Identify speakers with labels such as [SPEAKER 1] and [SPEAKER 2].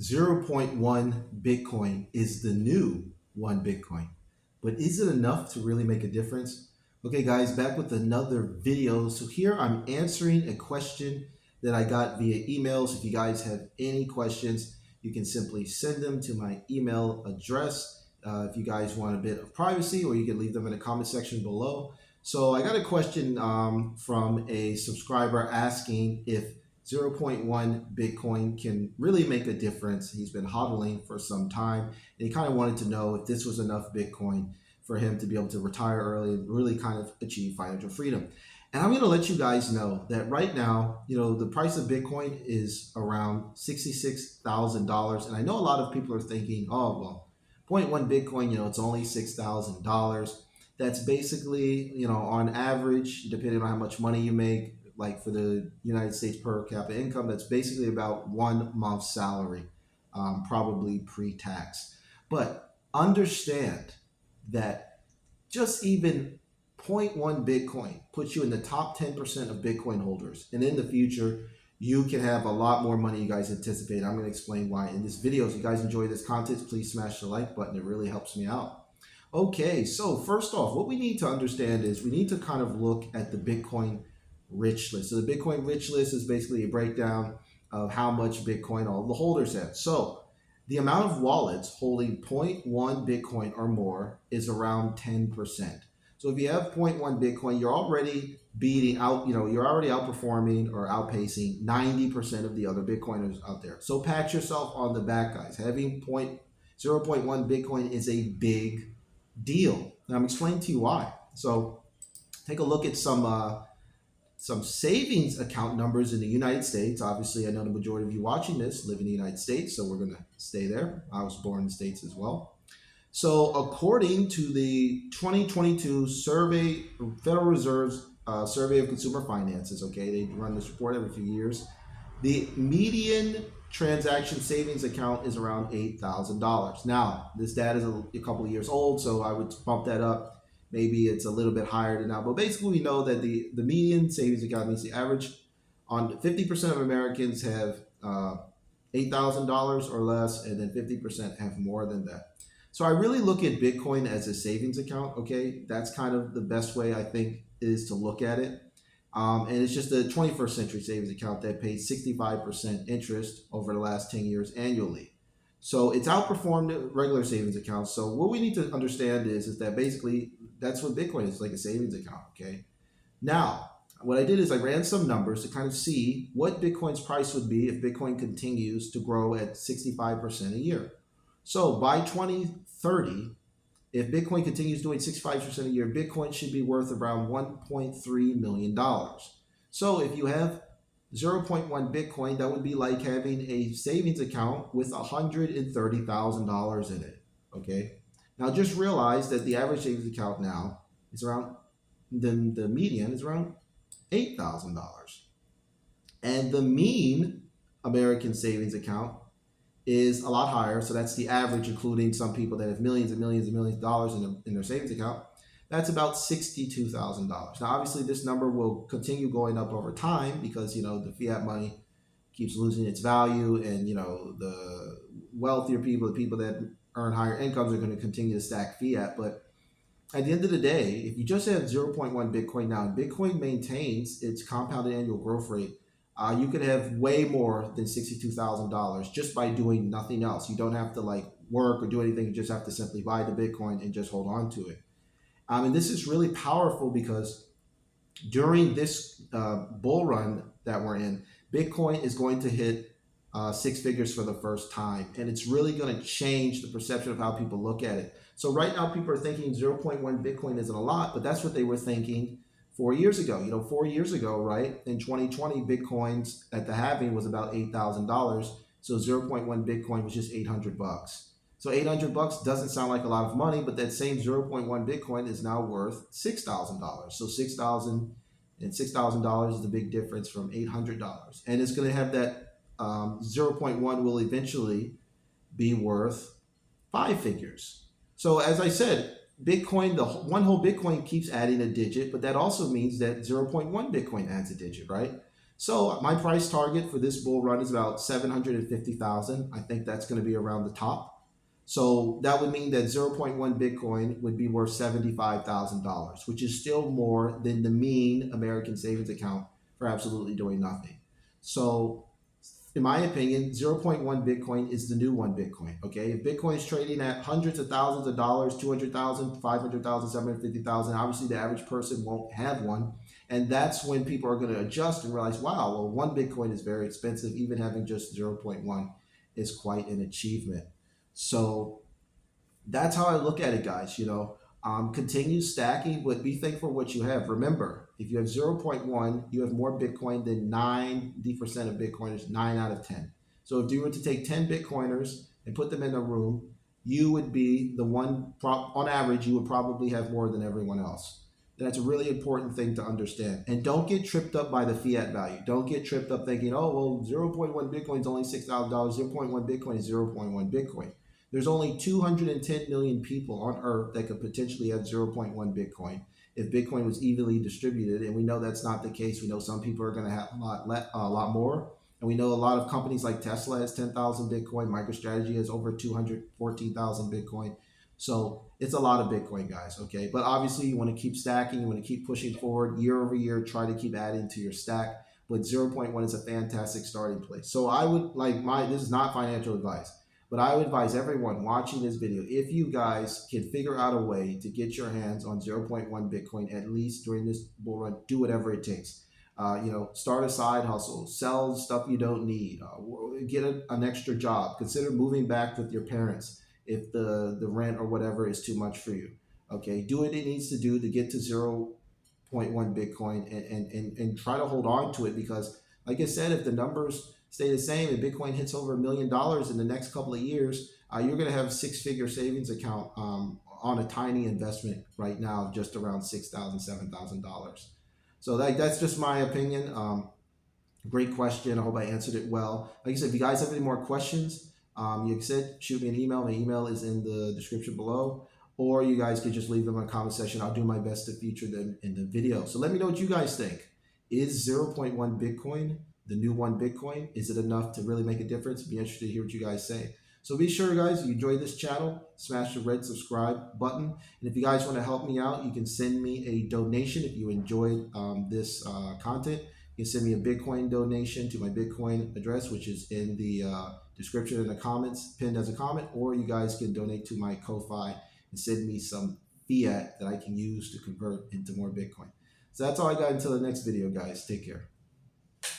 [SPEAKER 1] zero point 0.1 Bitcoin is the new 1 Bitcoin. But is it enough to really make a difference? Okay, guys, back with another video. So here I'm answering a question that I got via email. So if you guys have any questions, you can simply send them to my email address. If you guys want a bit of privacy, or you can leave them in the comment section below. So I got a question from a subscriber asking if zero point 0.1 Bitcoin can really make a difference. He's been hodling for some time, and he kind of wanted to know if this was enough Bitcoin for him to be able to retire early and really kind of achieve financial freedom. And I'm going to let you guys know that right now, the price of Bitcoin is around $66,000. And I know a lot of people are thinking, oh, well, zero point 0.1 Bitcoin, it's only $6,000. That's basically, on average, depending on how much money you make, like for the United States per capita income, that's basically about 1 month's salary, probably pre-tax. But understand that just even zero point 0.1 Bitcoin puts you in the top 10% of Bitcoin holders. And in the future, you can have a lot more money you guys anticipate. I'm going to explain why in this video. If you guys enjoy this content, please smash the like button. It really helps me out. Okay, so first off, what we need to understand is we need to kind of look at the Bitcoin rich list. So the Bitcoin rich list is basically a breakdown of how much Bitcoin all the holders have. So the amount of wallets holding 0.1 Bitcoin or more is around 10%. So if you have 0.1 Bitcoin, you're already beating out, you're already outperforming or outpacing 90% of the other Bitcoiners out there. So pat yourself on the back, guys. Having 0.1 Bitcoin is a big deal. And I'm explaining to you why. So take a look at some savings account numbers in the United States. Obviously, I know the majority of you watching this live in the United States, so we're going to stay there. I was born in the States as well. So according to the 2022 survey, Federal Reserve's Survey of Consumer Finances, okay, they run this report every few years, the median transaction savings account is around $8,000. Now, this data is a couple of years old, so I would bump that up. Maybe it's a little bit higher than now, but basically we know that the median savings account means the average on 50% of Americans have $8,000 or less, and then 50% have more than that. So I really look at Bitcoin as a savings account, okay? That's kind of the best way I think is to look at it. And it's just a 21st century savings account that pays 65% interest over the last 10 years annually. So it's outperformed regular savings accounts. So what we need to understand is that basically that's what Bitcoin is, like a savings account, okay? Now, what I did is I ran some numbers to kind of see what Bitcoin's price would be if Bitcoin continues to grow at 65% a year. So by 2030, if Bitcoin continues doing 65% a year, Bitcoin should be worth around $1.3 million. So if you have 0.1 Bitcoin, that would be like having a savings account with $130,000 in it, okay? Now just realize that the average savings account now is around, the median is around $8,000. And the mean American savings account is a lot higher. So that's the average, including some people that have millions and millions and millions of dollars in their savings account. That's about $62,000. Now, obviously, this number will continue going up over time because, the fiat money keeps losing its value, and, the wealthier people, the people that earn higher incomes, are going to continue to stack fiat. But at the end of the day, if you just have 0.1 Bitcoin now, and Bitcoin maintains its compounded annual growth rate, you could have way more than $62,000 just by doing nothing else. You don't have to work or do anything. You just have to simply buy the Bitcoin and just hold on to it. And this is really powerful because during this bull run that we're in, Bitcoin is going to hit six figures for the first time. And it's really going to change the perception of how people look at it. So right now people are thinking 0.1 Bitcoin isn't a lot, but that's what they were thinking 4 years ago. 4 years ago, right, in 2020, Bitcoin's at the halving was about $8,000. So 0.1 Bitcoin was just $800. So $800 doesn't sound like a lot of money, but that same 0.1 Bitcoin is now worth $6,000. So $6,000 and $6,000 is the big difference from $800. And it's going to have that 0.1 will eventually be worth 5 figures. So as I said, Bitcoin, the one whole Bitcoin keeps adding a digit, but that also means that 0.1 Bitcoin adds a digit, right? So my price target for this bull run is about 750,000. I think that's going to be around the top. So that would mean that zero point 0.1 Bitcoin would be worth $75,000, which is still more than the mean American savings account for absolutely doing nothing. So in my opinion, zero point 0.1 Bitcoin is the new one Bitcoin. Okay, if Bitcoin is trading at hundreds of thousands of dollars, 200,000, 500,000, 750,000, obviously the average person won't have one. And that's when people are going to adjust and realize, wow, well, one Bitcoin is very expensive. Even having just zero point 0.1 is quite an achievement. So that's how I look at it, guys. Continue stacking, but be thankful for what you have. Remember, if you have zero point 0.1, you have more Bitcoin than 90% of Bitcoiners, 9 out of 10. So if you were to take 10 Bitcoiners and put them in a room, you would be the one, on average, you would probably have more than everyone else. That's a really important thing to understand. And don't get tripped up by the fiat value. Don't get tripped up thinking, oh, well, zero point 0.1 Bitcoin is only $6,000. 0.1 Bitcoin is 0.1 Bitcoin. There's only 210 million people on Earth that could potentially have zero point 0.1 Bitcoin if Bitcoin was evenly distributed. And we know that's not the case. We know some people are going to have a lot more. And we know a lot of companies like Tesla has 10,000 Bitcoin. MicroStrategy has over 214,000 Bitcoin. So it's a lot of Bitcoin, guys. Okay. But obviously, you want to keep stacking. You want to keep pushing forward year over year. Try to keep adding to your stack. But zero point 0.1 is a fantastic starting place. So I would this is not financial advice. But I would advise everyone watching this video, if you guys can figure out a way to get your hands on 0.1 Bitcoin, at least during this bull run, do whatever it takes. Start a side hustle, sell stuff you don't need, get an extra job, consider moving back with your parents if the rent or whatever is too much for you. Okay, do what it needs to do to get to 0.1 Bitcoin and try to hold on to it because, like I said, if the numbers stay the same and Bitcoin hits over $1 million in the next couple of years, you're going to have a six-figure savings account on a tiny investment right now, just around $6,000, $7,000. So that's just my opinion. Great question. I hope I answered it well. Like I said, if you guys have any more questions, you said shoot me an email. My email is in the description below. Or you guys could just leave them in the comment section. I'll do my best to feature them in the video. So let me know what you guys think. Is 0.1 Bitcoin the new one Bitcoin? Is it enough to really make a difference? Be interested to hear what you guys say. So be sure, guys, if you enjoy this channel, smash the red subscribe button. And if you guys want to help me out, you can send me a donation if you enjoyed this content. You can send me a Bitcoin donation to my Bitcoin address, which is in the description in the comments, pinned as a comment, or you guys can donate to my Ko-Fi and send me some fiat that I can use to convert into more Bitcoin. So that's all I got until the next video, guys. Take care.